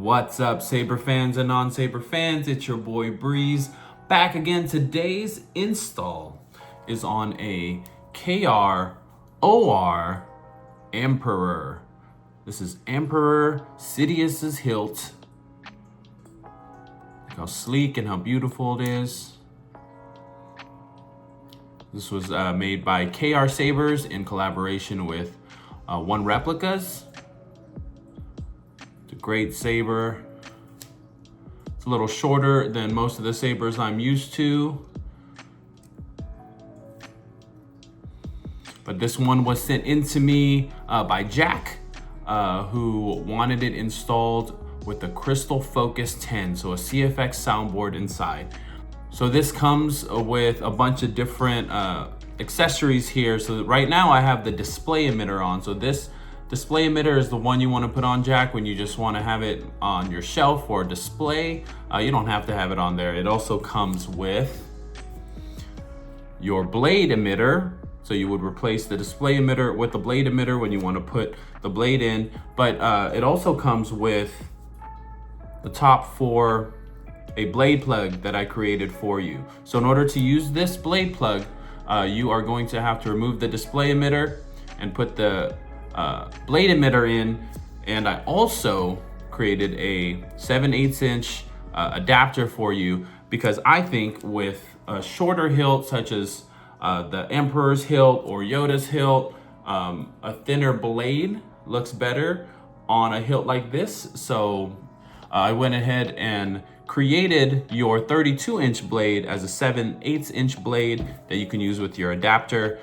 What's up, Saber fans and non-Saber fans? It's your boy Breeze back again. Today's install is on a KR Emperor. This is Emperor Sidious's hilt. Look how sleek and how beautiful it is. This was made by KR Sabers in collaboration with OneReplicas. It's a great saber. It's a little shorter than most of the sabers I'm used to. But this one was sent in to me by Jack, who wanted it installed with the Crystal Focus 10, so a CFX soundboard inside. So this comes with a bunch of different accessories here. So right now I have the display emitter on. So this display emitter is the one you want to put on, Jack, when you just want to have it on your shelf or display. You don't have to have it on there. It also comes with your blade emitter. So you would replace the display emitter with the blade emitter when you want to put the blade in. But it also comes with the top for a blade plug that I created for you. So in order to use this blade plug, you are going to have to remove the display emitter and put the blade emitter in. And I also created a 7/8 inch adapter for you, because I think with a shorter hilt such as the Emperor's hilt or Yoda's hilt, a thinner blade looks better on a hilt like this. So I went ahead and created your 32-inch blade as a 7/8 inch blade that you can use with your adapter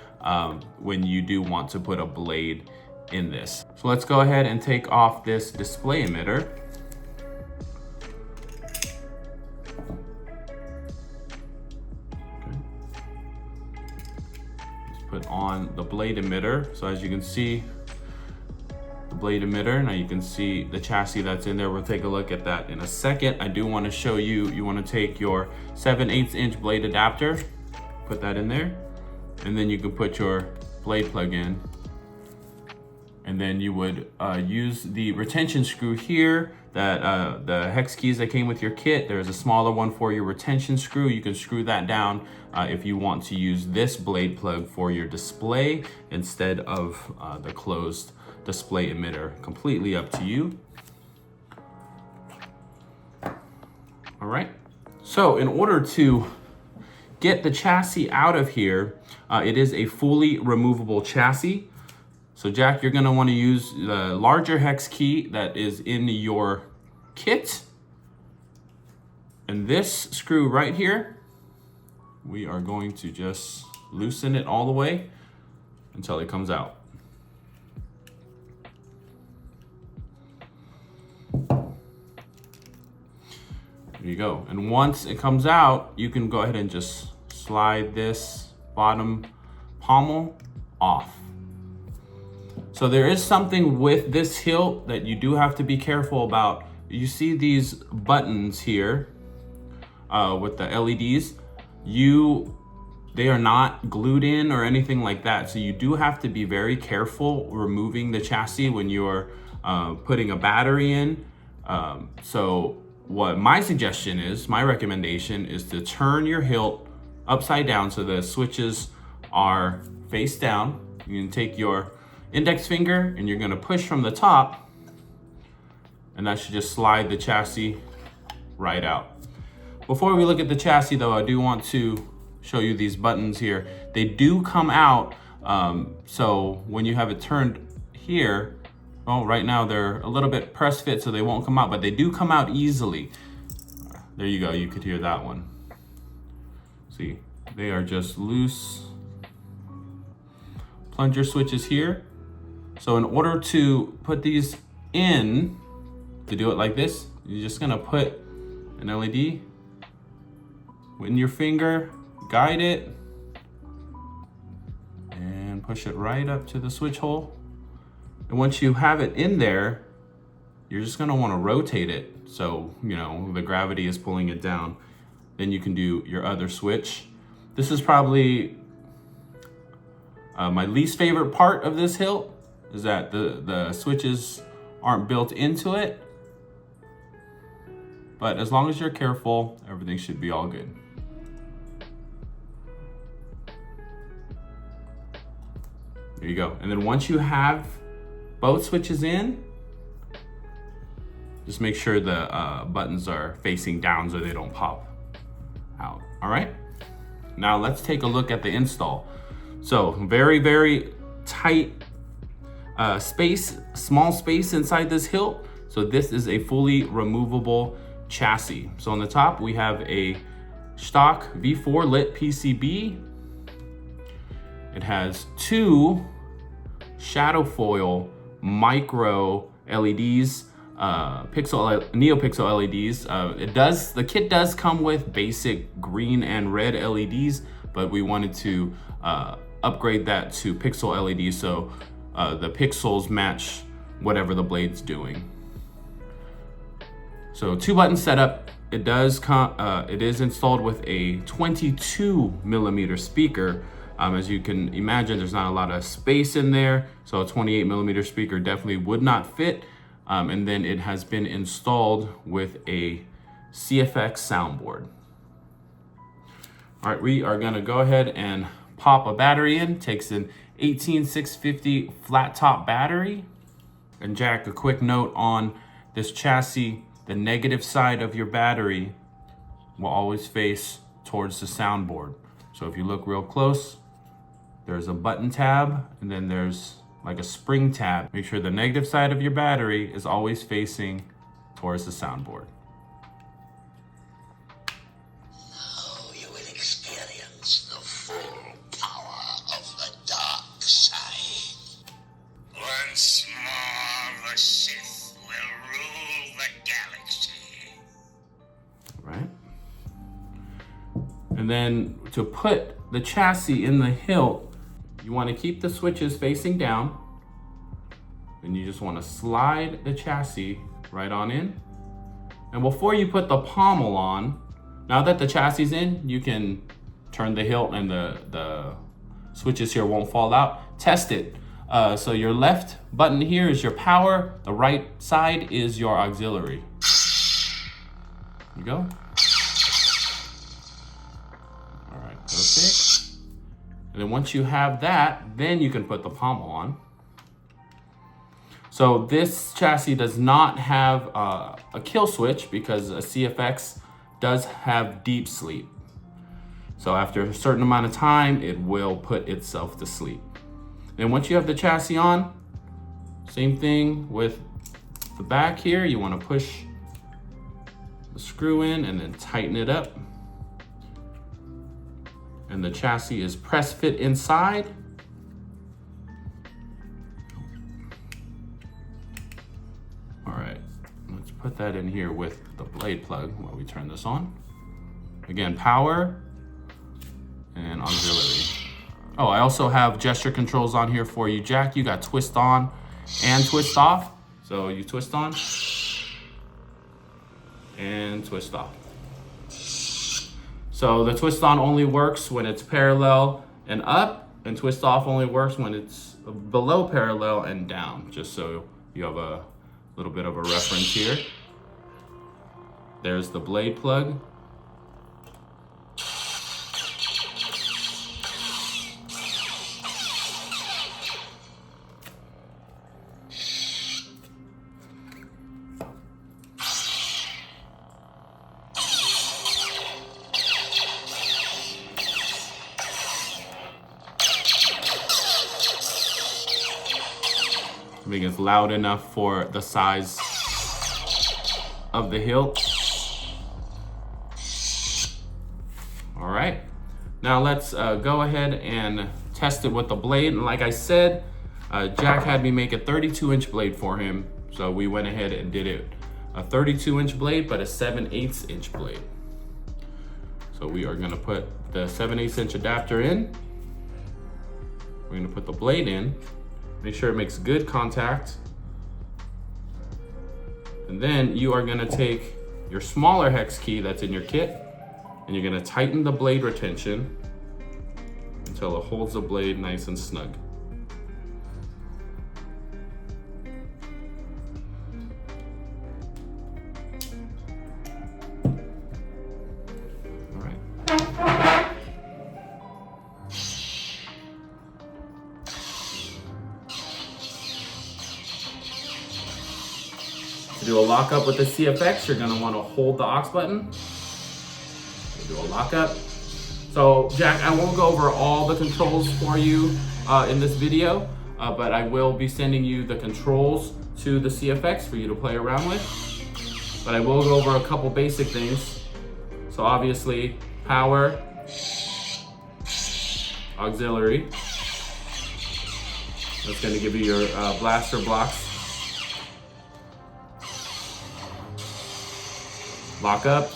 when you do want to put a blade in this. So let's go ahead and take off this display emitter. Okay. Let's put on the blade emitter. So as you can see, the blade emitter, now you can see the chassis that's in there. We'll take a look at that in a second. I do want to show you, you want to take your 7/8 inch blade adapter, put that in there, and then you can put your blade plug in. And then you would use the retention screw here, that the hex keys that came with your kit. There's a smaller one for your retention screw. You can screw that down if you want to use this blade plug for your display instead of the closed display emitter. Completely up to you. All right. So in order to get the chassis out of here, it is a fully removable chassis. So Jack, you're gonna wanna use the larger hex key that is in your kit. And this screw right here, we are going to just loosen it all the way until it comes out. There you go. And once it comes out, you can go ahead and just slide this bottom pommel off. So there is something with this hilt that you do have to be careful about. You see these buttons here with the LEDs. They are not glued in or anything like that. So you do have to be very careful removing the chassis when you're putting a battery in. So what my suggestion is, my recommendation is to turn your hilt upside down so the switches are face down. You can take your index finger and you're gonna push from the top, and that should just slide the chassis right out. Before we look at the chassis though, I do want to show you these buttons here. They do come out, so when you have it turned here, well, right now they're a little bit press fit so they won't come out, but they do come out easily. There you go, you could hear that one. See, they are just loose plunger switches here. So in order to put these in, to do it like this, you're just gonna put an LED in your finger, guide it, and push it right up to the switch hole. And once you have it in there, you're just gonna wanna rotate it so, you know, the gravity is pulling it down. Then you can do your other switch. This is probably my least favorite part of this hilt, is that the switches aren't built into it. but as long as you're careful, everything should be all good. There you go. And then once you have both switches in, just make sure the buttons are facing down so they don't pop out. All right. Now let's take a look at the install. So very, very tight space, small space inside this hilt. So this is a fully removable chassis. So on the top, we have a Shtok V4 lit PCB. It has two Shadowfoil micro LEDs, Neopixel LEDs. The kit does come with basic green and red LEDs, but we wanted to upgrade that to pixel LEDs so the pixels match whatever the blade's doing. So 2-button setup. It is installed with a 22mm speaker. As you can imagine, there's not a lot of space in there, so a 28mm speaker definitely would not fit. And then it has been installed with a CFX soundboard. All right, we are gonna go ahead and pop a battery in. Takes an 18650 flat top battery. And Jack, a quick note on this chassis: the negative side of your battery will always face towards the soundboard. So if you look real close, there's a button tab and then there's like a spring tab. Make sure the negative side of your battery is always facing towards the soundboard. Now you will experience the full power of the dark side. Once more, the Sith will rule the galaxy. Right? And then to put the chassis in the hilt, you want to keep the switches facing down, and you just want to slide the chassis right on in. And before you put the pommel on, now that the chassis is in, you can turn the hilt and the switches here won't fall out. Test it. So your left button here is your power, the right side is your auxiliary. There you go. All right, perfect. And then once you have that, then you can put the pommel on. So this chassis does not have a kill switch because a CFX does have deep sleep. So after a certain amount of time, it will put itself to sleep. And once you have the chassis on, same thing with the back here. You want to push the screw in and then tighten it up. And the chassis is press fit inside. All right, let's put that in here with the blade plug while we turn this on. Again, power and auxiliary. Oh, I also have gesture controls on here for you, Jack. You got twist on and twist off. So you twist on and twist off. So the twist on only works when it's parallel and up, and twist off only works when it's below parallel and down, just so you have a little bit of a reference here. There's the blade plug. I think it's loud enough for the size of the hilt. All right, now let's go ahead and test it with the blade. And like I said, Jack had me make a 32-inch blade for him. So we went ahead and did it. A 32-inch blade, but a 7/8-inch blade. So we are gonna put the 7/8-inch adapter in. We're gonna put the blade in. Make sure it makes good contact. And then you are gonna take your smaller hex key that's in your kit, and you're gonna tighten the blade retention until it holds the blade nice and snug. do a lockup with the CFX, you're gonna wanna hold the aux button. Do a lockup. So Jack, I won't go over all the controls for you in this video, but I will be sending you the controls to the CFX for you to play around with. But I will go over a couple basic things. So obviously, power, auxiliary. That's gonna give you your blaster blocks. Lockup.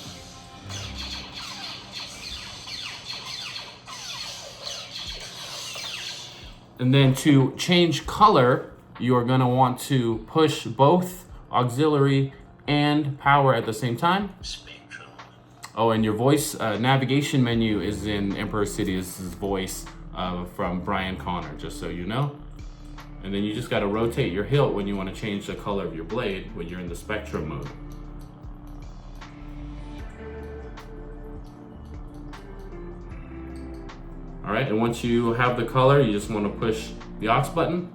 And then to change color, you're gonna want to push both auxiliary and power at the same time. Oh, and your voice navigation menu is in Emperor Sidious's voice from Brian Connor, just so you know. And then you just gotta rotate your hilt when you wanna change the color of your blade when you're in the spectrum mode. All right, and once you have the color, you just wanna push the aux button,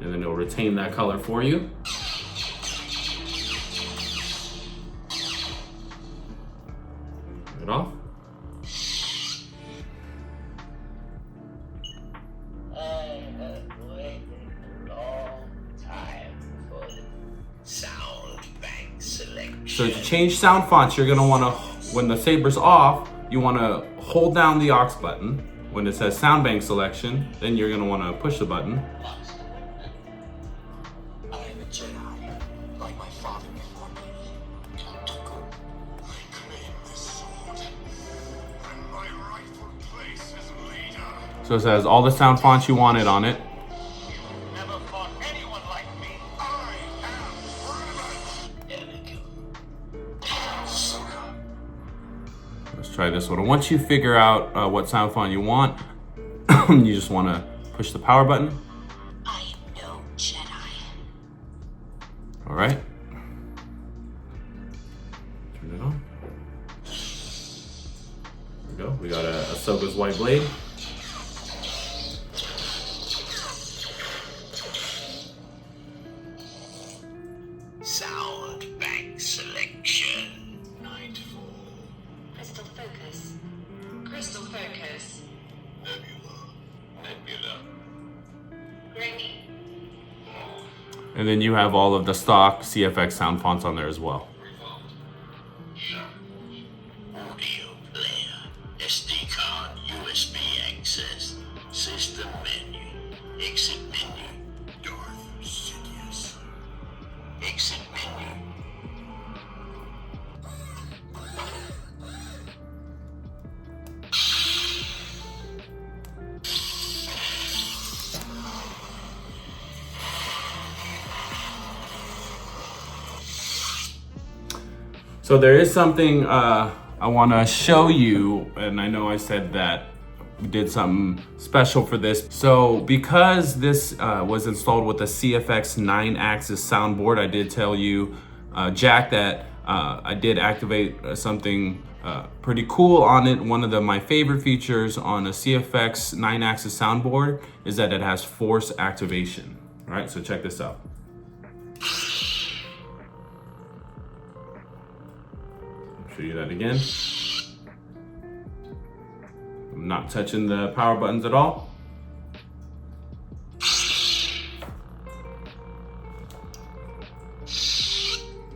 and then it'll retain that color for you. Turn it off. I have waited a long time for the sound bank selection. So to change sound fonts, you're gonna wanna, when the saber's off, you wanna hold down the aux button. When it says sound bank selection, then you're gonna wanna push the button. I am a Jedi, like my father before me. I claim this sword, and my rightful place as leader. So it says all the sound fonts you wanted on it. Never fought anyone like me. I am Anakin. Let's try this one. And once you figure out what sound font you want, you just want to push the power button. I am no Jedi. All right. Turn it on. There we go. We got a Ahsoka's white blade. Sound bank selection. Nightfall. Crystal focus. Crystal focus. Nebula. Ready. And then you have all of the stock CFX sound fonts on there as well. Audio player. SD card. USB access. System menu. Exit menu. Darth Sidious. Exit menu. So there is something I want to show you, and I know I said that we did something special for this. So because this was installed with a CFX 9-axis soundboard, I did tell you, Jack, that I did activate something pretty cool on it. One of my favorite features on a CFX 9-axis soundboard is that it has force activation. All right, so check this out. Show you that again. I'm not touching the power buttons at all.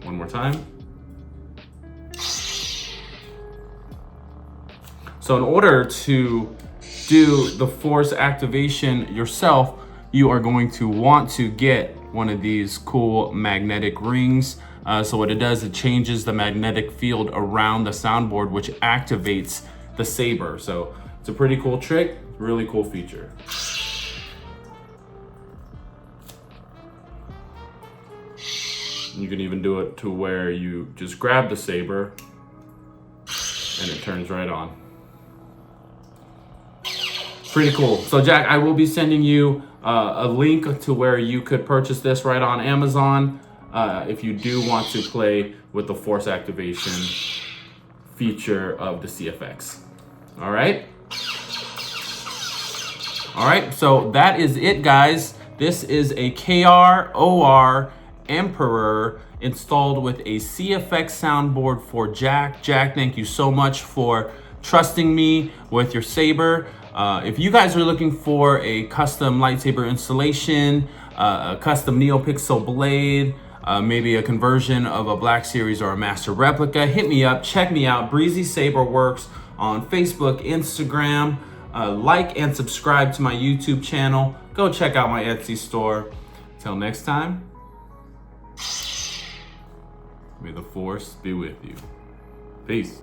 One more time. So in order to do the force activation yourself, you are going to want to get one of these cool magnetic rings. So what it does, it changes the magnetic field around the soundboard, which activates the saber. So it's a pretty cool trick, really cool feature. You can even do it to where you just grab the saber and it turns right on. Pretty cool. So Jack, I will be sending you a link to where you could purchase this right on Amazon if you do want to play with the force activation feature of the CFX. All right. All right, so that is it, guys. This is a KR OR Emperor installed with a CFX soundboard for Jack. Jack, thank you so much for trusting me with your Saber. If you guys are looking for a custom lightsaber installation, a custom Neopixel blade, maybe a conversion of a Black Series or a Master Replica, hit me up, check me out, Breezy Saber Works on Facebook, Instagram. Like and subscribe to my YouTube channel. Go check out my Etsy store. Till next time, may the Force be with you. Peace.